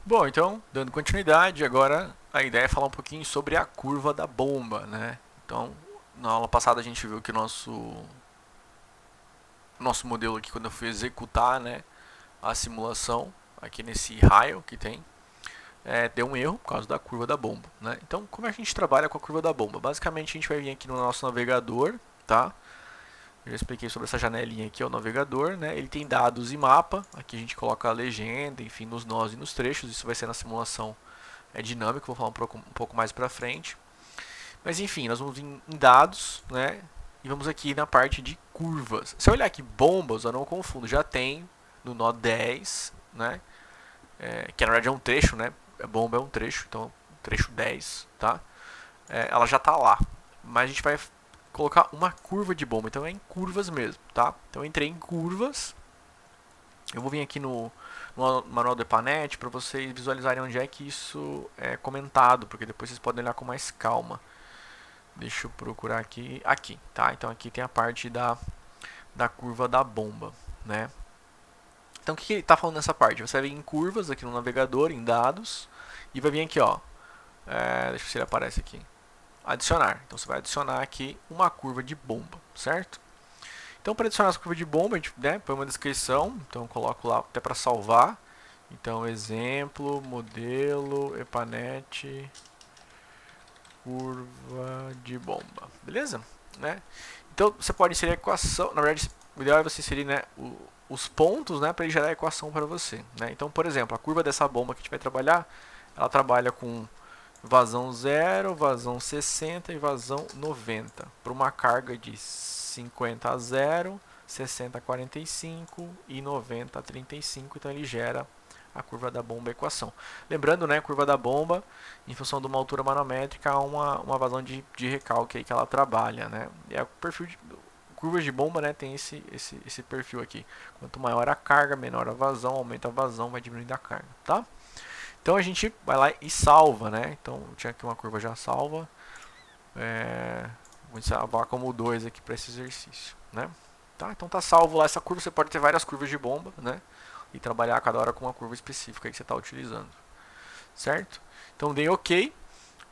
Bom, então, dando continuidade, agora a ideia é falar um pouquinho sobre a curva da bomba, né? Então, na aula passada a gente viu que nosso modelo aqui, quando eu fui executar, né, a simulação, aqui nesse raio que tem, deu um erro por causa da curva da bomba, né? Então, como é que a gente trabalha com a curva da bomba? Basicamente, a gente vai vir aqui no nosso navegador, tá? Eu já expliquei sobre essa janelinha aqui, é o navegador, né? Ele tem dados e mapa, aqui a gente coloca a legenda, enfim, nos nós e nos trechos, isso vai ser na simulação dinâmica, vou falar um pouco mais pra frente. Mas enfim, nós vamos em dados, né? E vamos aqui na parte de curvas. Se eu olhar aqui bombas, eu não confundo, já tem no nó 10, né? Que na verdade é um trecho, né? Bomba é um trecho, então trecho 10, tá? Ela já está lá. Mas a gente vai colocar uma curva de bomba, então é em curvas mesmo, tá? Então eu entrei em curvas. Eu vou vir aqui no manual do EPANET para vocês visualizarem onde é que isso é comentado, porque depois vocês podem olhar com mais calma. Deixa eu procurar aqui. Aqui, tá? Então aqui tem a parte da curva da bomba, né? Então o que ele está falando nessa parte? Você vai vir em curvas aqui no navegador, em dados, e vai vir aqui, ó. Deixa eu ver se ele aparece aqui. Adicionar. Então você vai adicionar aqui uma curva de bomba, certo? Então para adicionar essa curva de bomba, a gente põe uma descrição. Então eu coloco lá até para salvar. Então exemplo, modelo, EPANET, curva de bomba, beleza? Né? Então você pode inserir a equação, na verdade o ideal é você inserir, né, os pontos, né, para ele gerar a equação para você, né? Então, por exemplo, a curva dessa bomba que a gente vai trabalhar, ela trabalha com vazão 0, vazão 60 e vazão 90, para uma carga de 50 a 0, 60 a 45 e 90 a 35, então ele gera a curva da bomba equação. Lembrando, né, a curva da bomba, em função de uma altura manométrica, há uma vazão de recalque aí que ela trabalha, né? E o perfil de curvas de bomba, né, tem esse perfil aqui. Quanto maior a carga, menor a vazão, aumenta a vazão, vai diminuindo a carga, tá? Então a gente vai lá e salva, né? Então eu tinha aqui uma curva já salva. Vou salvar como 2 aqui para esse exercício, né? Tá? Então tá salvo lá essa curva, você pode ter várias curvas de bomba, né? E trabalhar a cada hora com uma curva específica que você está utilizando, certo? Então dei OK,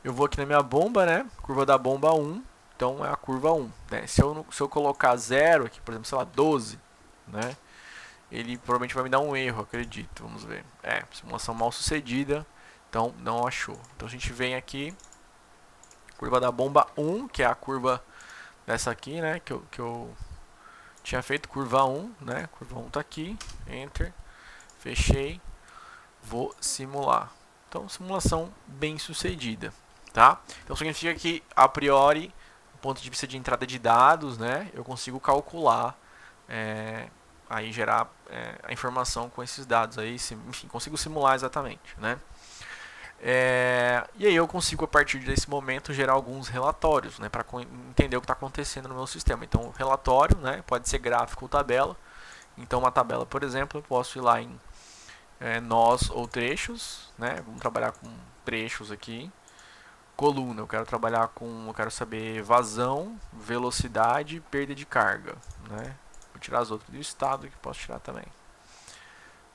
eu vou aqui na minha bomba, né? Curva da bomba 1, então é a curva 1, né? Se eu colocar 0 aqui, por exemplo, sei lá, 12, né? Ele provavelmente vai me dar um erro, acredito, vamos ver. Simulação mal sucedida, então não achou. Então a gente vem aqui, curva da bomba 1, que é a curva dessa aqui, né? Que eu tinha feito, curva 1, né? Curva 1 tá aqui, Enter, fechei, vou simular. Então, simulação bem sucedida, tá? Então, significa que, a priori, do ponto de vista de entrada de dados, né, eu consigo calcular, aí gerar a informação com esses dados aí, enfim, consigo simular exatamente, né? E aí eu consigo, a partir desse momento, gerar alguns relatórios, né, para entender o que está acontecendo no meu sistema. Então, o relatório, né, pode ser gráfico ou tabela. Então, uma tabela, por exemplo, eu posso ir lá em nós ou trechos, né? Vamos trabalhar com trechos aqui. Coluna, eu quero saber vazão, velocidade e perda de carga, né? Vou tirar as outras do estado que posso tirar também.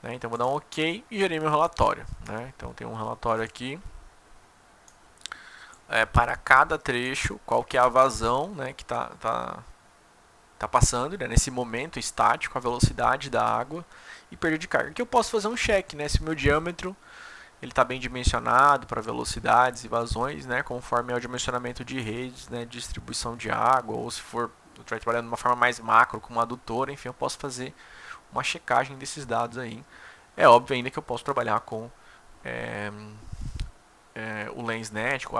Né? Então vou dar um OK e gerei meu relatório, né? Então tem um relatório aqui para cada trecho, qual que é a vazão, né, que tá passando, né, nesse momento estático, a velocidade da água e perda de carga. Aqui eu posso fazer um check, né, se o meu diâmetro ele está bem dimensionado para velocidades e vazões, né, conforme é o dimensionamento de redes, né, distribuição de água, ou se for eu estiver trabalhando de uma forma mais macro, com uma adutora, enfim, eu posso fazer uma checagem desses dados aí. É óbvio ainda que eu posso trabalhar com o LensNet, com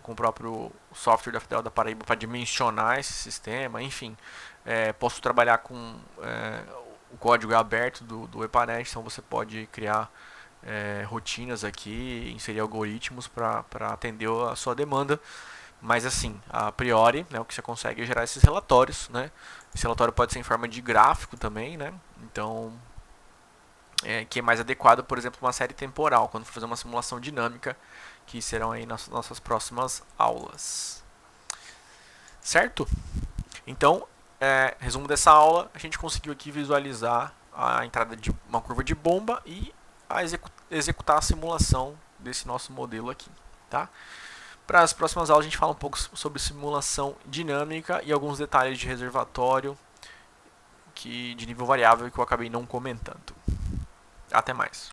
o próprio software da Federal da Paraíba para dimensionar esse sistema, enfim. Posso trabalhar com o código aberto do EPANET, então você pode criar rotinas aqui, inserir algoritmos para atender a sua demanda. Mas assim, a priori, né, o que você consegue é gerar esses relatórios, né? Esse relatório pode ser em forma de gráfico também, né? Então, que é mais adequado, por exemplo, uma série temporal, quando for fazer uma simulação dinâmica, que serão aí nas nossas próximas aulas. Certo? Então, resumo dessa aula, a gente conseguiu aqui visualizar a entrada de uma curva de bomba e a executar a simulação desse nosso modelo aqui, tá? Para as próximas aulas a gente fala um pouco sobre simulação dinâmica e alguns detalhes de reservatório de nível variável que eu acabei não comentando. Até mais.